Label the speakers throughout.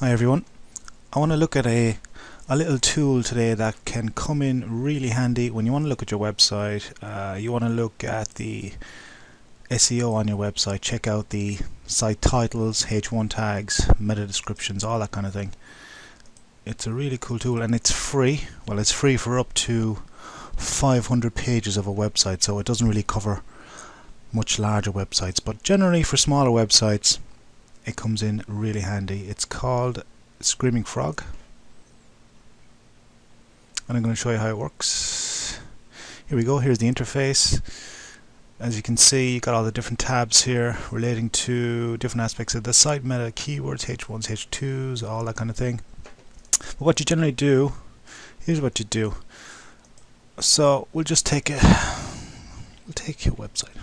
Speaker 1: Hi everyone. I want to look at a little tool today that can come in really handy when you want to look at your website. You want to look at the SEO on your website, check out the site titles, H1 tags, meta descriptions, all that kind of thing. It's a really cool tool and it's free. Well, it's free for up to 500 pages of a website, so it doesn't really cover much larger websites, but generally for smaller websites it comes in really handy. It's called Screaming Frog, and I'm going to show you how it works. Here we go. Here's the interface. As you can see, you've got all the different tabs here relating to different aspects of the site, meta, keywords, H1s, H2s, all that kind of thing. But what you generally do, here's what you do. So we'll just take your website.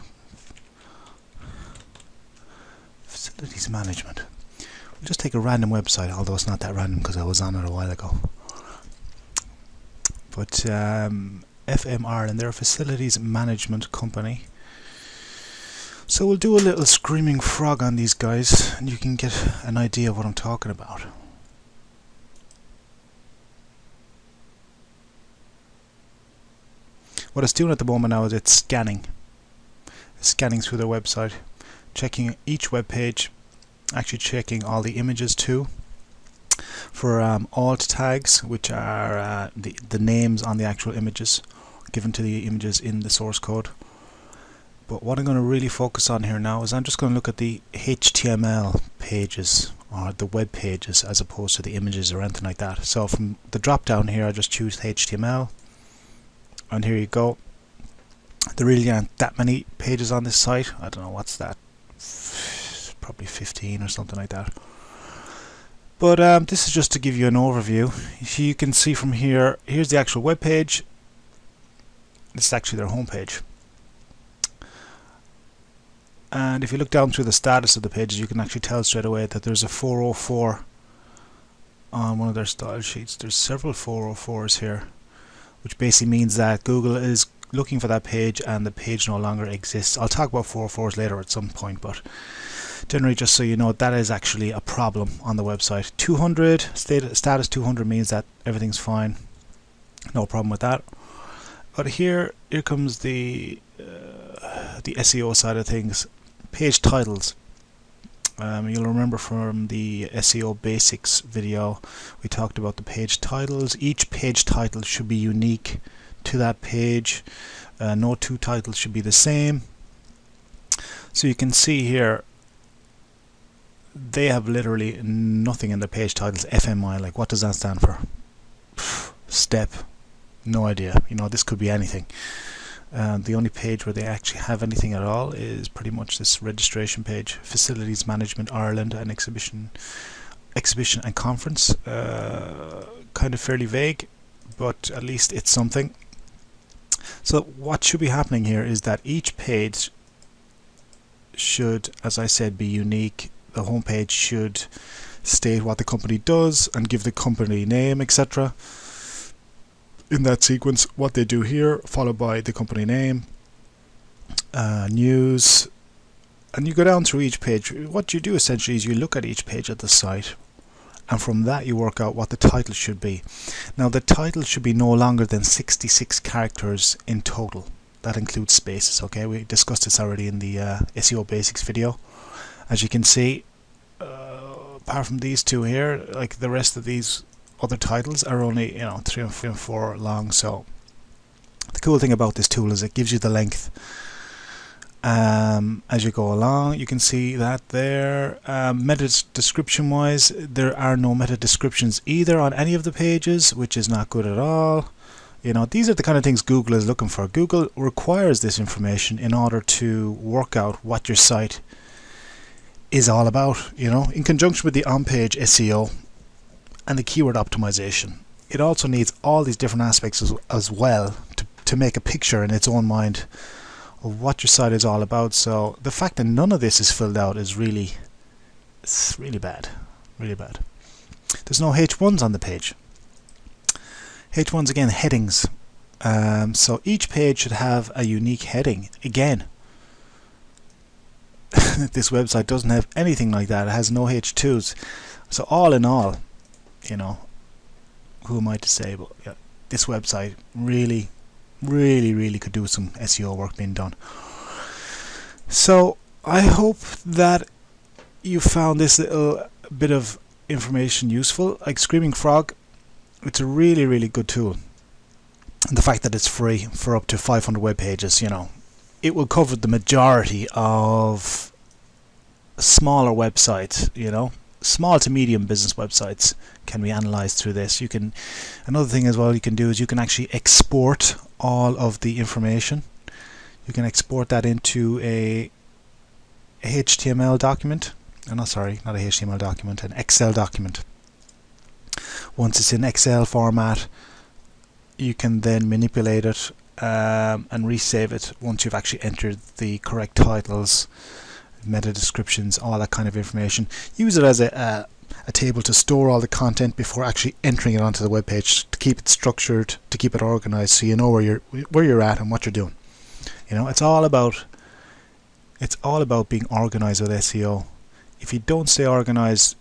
Speaker 1: Facilities management. We'll just take a random website, although it's not that random because I was on it a while ago. But FM Ireland, they're a facilities management company. So we'll do a little screaming frog on these guys and you can get an idea of what I'm talking about. What it's doing at the moment now is it's scanning. It's scanning through their website, checking each web page, actually checking all the images too, for alt tags, which are the names on the actual images given to the images in the source code. But what I'm going to really focus on here now is I'm just going to look at the HTML pages, or the web pages, as opposed to the images or anything like that. So from the drop down here I just choose HTML, and here you go. There really aren't that many pages on this site. I don't know, what's that, probably 15 or something like that. But this is just to give you an overview. You can see from here, here's the actual web page. This is actually their home page. And if you look down through the status of the pages, you can actually tell straight away that there's a 404 on one of their style sheets. There's several 404s here, which basically means that Google is looking for that page and the page no longer exists. I'll talk about 404s later at some point, but generally, just so you know, that is actually a problem on the website. 200, status 200 means that everything's fine, no problem with that. But here comes the SEO side of things. Page titles. You'll remember from the SEO basics video we talked about the page titles. Each page title should be unique to that page. No two titles should be the same. So you can see here they have literally nothing in the page titles. FMI, like, what does that stand for? Step, no idea. You know, this could be anything. The only page where they actually have anything at all is pretty much this registration page, Facilities Management Ireland and Exhibition and Conference. Kind of fairly vague, but at least it's something. So what should be happening here is that each page should, as I said, be unique. The home page should state what the company does and give the company name, etc. In that sequence, what they do here, followed by the company name, news, and you go down through each page. What you do essentially is you look at each page at the site, and from that you work out what the title should be. Now the title should be no longer than 66 characters in total. That includes spaces, okay? We discussed this already in the SEO basics video. As you can see, apart from these two here, like the rest of these other titles are only, 3 and 4 long. So the cool thing about this tool is it gives you the length as you go along. You can see that there. Meta description wise, there are no meta descriptions either on any of the pages, which is not good at all. These are the kind of things Google is looking for. Google requires this information in order to work out what your site is all about, in conjunction with the on-page SEO and the keyword optimization. It also needs all these different aspects as well to make a picture in its own mind of what your site is all about. So the fact that none of this is filled out is really bad, really bad. There's no H1s on the page. H1s, again, headings. So each page should have a unique heading. Again, this website doesn't have anything like that. It has no H2s. So all in all, you know, who am I to say, but yeah, this website really could do some SEO work being done. So I hope that you found this little bit of information useful. Like Screaming Frog, it's a really good tool, and the fact that it's free for up to 500 web pages, you know, it will cover the majority of smaller websites, you know, small to medium business websites can be analyzed through this. Another thing as well you can do is you can actually export all of the information. You can export that into a HTML document. Not a HTML document, an Excel document. Once it's in Excel format, you can then manipulate it and resave it once you've actually entered the correct titles, meta descriptions, all that kind of information. Use it as a table to store all the content before actually entering it onto the web page, to keep it structured, to keep it organized, so you know where you're at and what you're doing. You know, it's all about being organized with SEO. If you don't stay organized,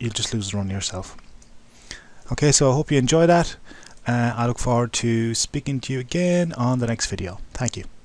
Speaker 1: you'll just lose the run yourself. Okay, so I hope you enjoy that. I look forward to speaking to you again on the next video. Thank you.